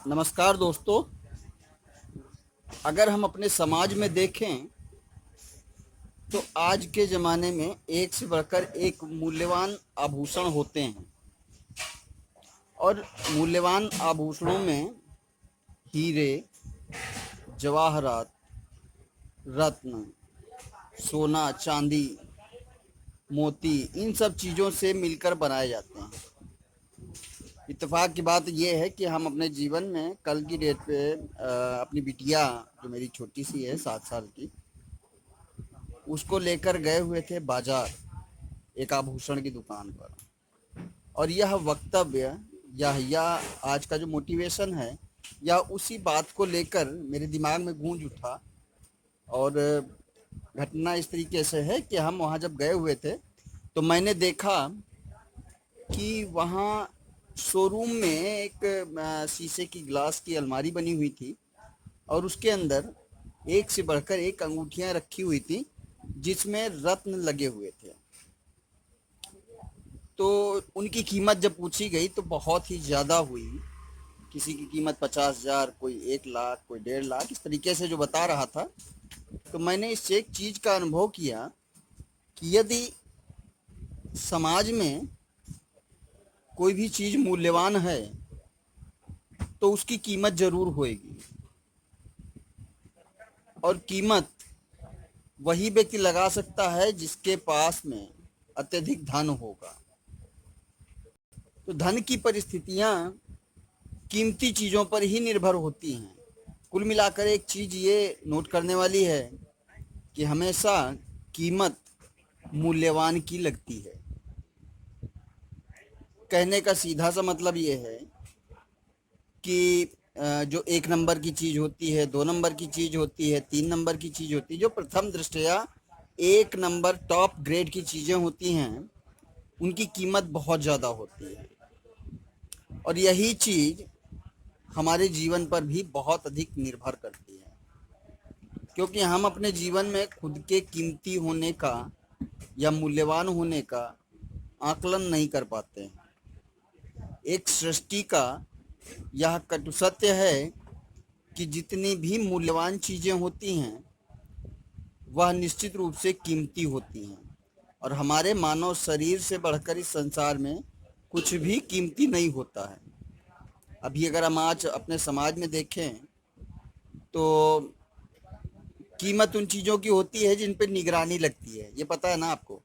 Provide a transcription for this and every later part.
नमस्कार दोस्तों। अगर हम अपने समाज में देखें तो आज के ज़माने में एक से बढ़कर एक मूल्यवान आभूषण होते हैं। और मूल्यवान आभूषणों में हीरे, जवाहरात, रत्न, सोना, चांदी, मोती, इन सब चीज़ों से मिलकर बनाए जाते हैं। इत्तेफाक की बात यह है कि हम अपने जीवन में कल की डेट पे अपनी बिटिया, जो मेरी छोटी सी है 7 साल की, उसको लेकर गए हुए थे बाजार, एक आभूषण की दुकान पर। और यह वक्तव्य यह आज का जो मोटिवेशन है, यह उसी बात को लेकर मेरे दिमाग में गूंज उठा। और घटना इस तरीके से है कि हम वहाँ जब गए हुए थे तो मैंने देखा कि वहाँ शोरूम में एक शीशे की ग्लास की अलमारी बनी हुई थी और उसके अंदर एक से बढ़कर एक अंगूठियां रखी हुई थी जिसमें रत्न लगे हुए थे। तो उनकी कीमत जब पूछी गई तो बहुत ही ज़्यादा हुई। किसी की कीमत 50,000, कोई 1 लाख, कोई 1.5 लाख, इस तरीके से जो बता रहा था। तो मैंने इस एक चीज़ का अनुभव किया कि यदि समाज में कोई भी चीज़ मूल्यवान है तो उसकी कीमत ज़रूर होएगी। और कीमत वही व्यक्ति लगा सकता है जिसके पास में अत्यधिक धन होगा। तो धन की परिस्थितियां कीमती चीज़ों पर ही निर्भर होती हैं। कुल मिलाकर एक चीज़ ये नोट करने वाली है कि हमेशा कीमत मूल्यवान की लगती है। कहने का सीधा सा मतलब ये है कि जो 1 नंबर की चीज़ होती है, 2 नंबर की चीज़ होती है, 3 नंबर की चीज़ होती है, जो प्रथम दृष्टया 1 नंबर टॉप ग्रेड की चीज़ें होती हैं, उनकी कीमत बहुत ज़्यादा होती है। और यही चीज़ हमारे जीवन पर भी बहुत अधिक निर्भर करती है, क्योंकि हम अपने जीवन में खुद के कीमती होने का या मूल्यवान होने का आकलन नहीं कर पाते हैं। एक सृष्टि का यह कटु सत्य है कि जितनी भी मूल्यवान चीज़ें होती हैं वह निश्चित रूप से कीमती होती हैं। और हमारे मानव शरीर से बढ़कर इस संसार में कुछ भी कीमती नहीं होता है। अभी अगर हम आज अपने समाज में देखें तो कीमत उन चीज़ों की होती है जिन पर निगरानी लगती है, ये पता है ना आपको।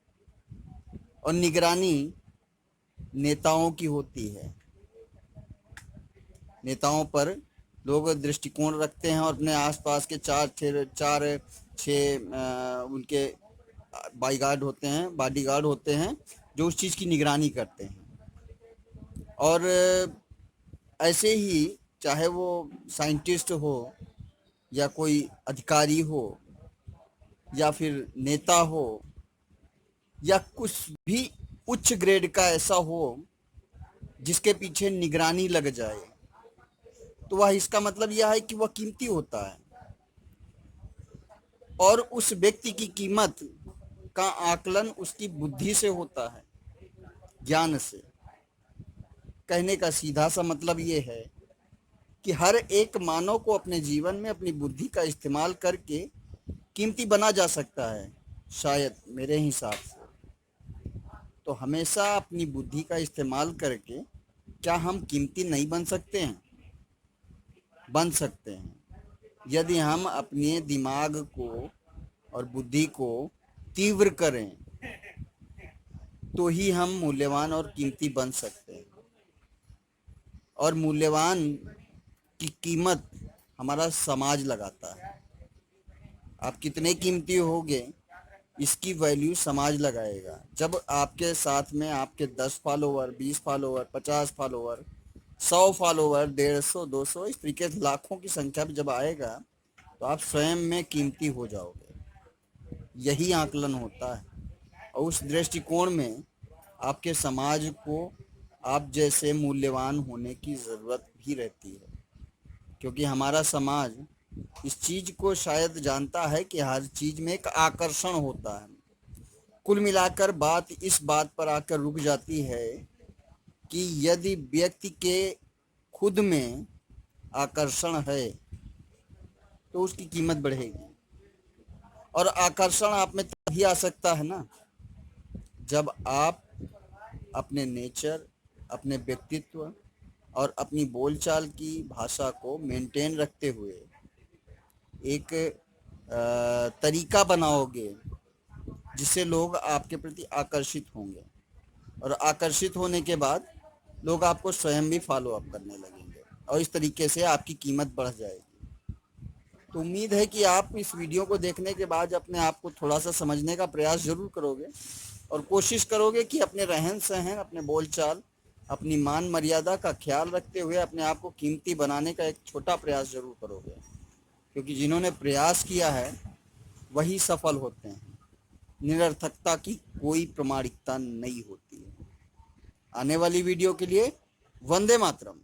और निगरानी नेताओं की होती है। नेताओं पर लोग दृष्टिकोण रखते हैं और अपने आसपास के चार छः उनके बॉडीगार्ड होते हैं जो उस चीज़ की निगरानी करते हैं। और ऐसे ही चाहे वो साइंटिस्ट हो या कोई अधिकारी हो या फिर नेता हो या कुछ भी उच्च ग्रेड का ऐसा हो जिसके पीछे निगरानी लग जाए, तो वह इसका मतलब यह है कि वह कीमती होता है। और उस व्यक्ति की कीमत का आकलन उसकी बुद्धि से होता है, ज्ञान से। कहने का सीधा सा मतलब ये है कि हर एक मानव को अपने जीवन में अपनी बुद्धि का इस्तेमाल करके कीमती बना जा सकता है, शायद मेरे हिसाब से। तो हमेशा अपनी बुद्धि का इस्तेमाल करके क्या हम कीमती नहीं बन सकते हैं? बन सकते हैं। यदि हम अपने दिमाग को और बुद्धि को तीव्र करें तो ही हम मूल्यवान और कीमती बन सकते हैं। और मूल्यवान की कीमत हमारा समाज लगाता है। आप कितने कीमती होगे इसकी वैल्यू समाज लगाएगा। जब आपके साथ में आपके 10 फॉलोवर, 20 फॉलोवर, 50 फॉलोवर, 100 फॉलोवर, 150, 200, इस तरीके से लाखों की संख्या में जब आएगा तो आप स्वयं में कीमती हो जाओगे। यही आकलन होता है। और उस दृष्टिकोण में आपके समाज को आप जैसे मूल्यवान होने की ज़रूरत भी रहती है, क्योंकि हमारा समाज इस चीज़ को शायद जानता है कि हर चीज़ में एक आकर्षण होता है। कुल मिलाकर बात इस बात पर आकर रुक जाती है कि यदि व्यक्ति के खुद में आकर्षण है तो उसकी कीमत बढ़ेगी। और आकर्षण आप में तभी आ सकता है ना जब आप अपने नेचर, अपने व्यक्तित्व और अपनी बोलचाल की भाषा को मेंटेन रखते हुए एक तरीका बनाओगे जिससे लोग आपके प्रति आकर्षित होंगे। और आकर्षित होने के बाद लोग आपको स्वयं भी फॉलो अप करने लगेंगे और इस तरीके से आपकी कीमत बढ़ जाएगी। तो उम्मीद है कि आप इस वीडियो को देखने के बाद अपने आप को थोड़ा सा समझने का प्रयास जरूर करोगे और कोशिश करोगे कि अपने रहन सहन, अपने बोलचाल, अपनी मान मर्यादा का ख्याल रखते हुए अपने आप को कीमती बनाने का एक छोटा प्रयास जरूर करोगे, क्योंकि जिन्होंने प्रयास किया है वही सफल होते हैं। निरर्थकता की कोई प्रामाणिकता नहीं होती है। आने वाली वीडियो के लिए वंदे मातरम।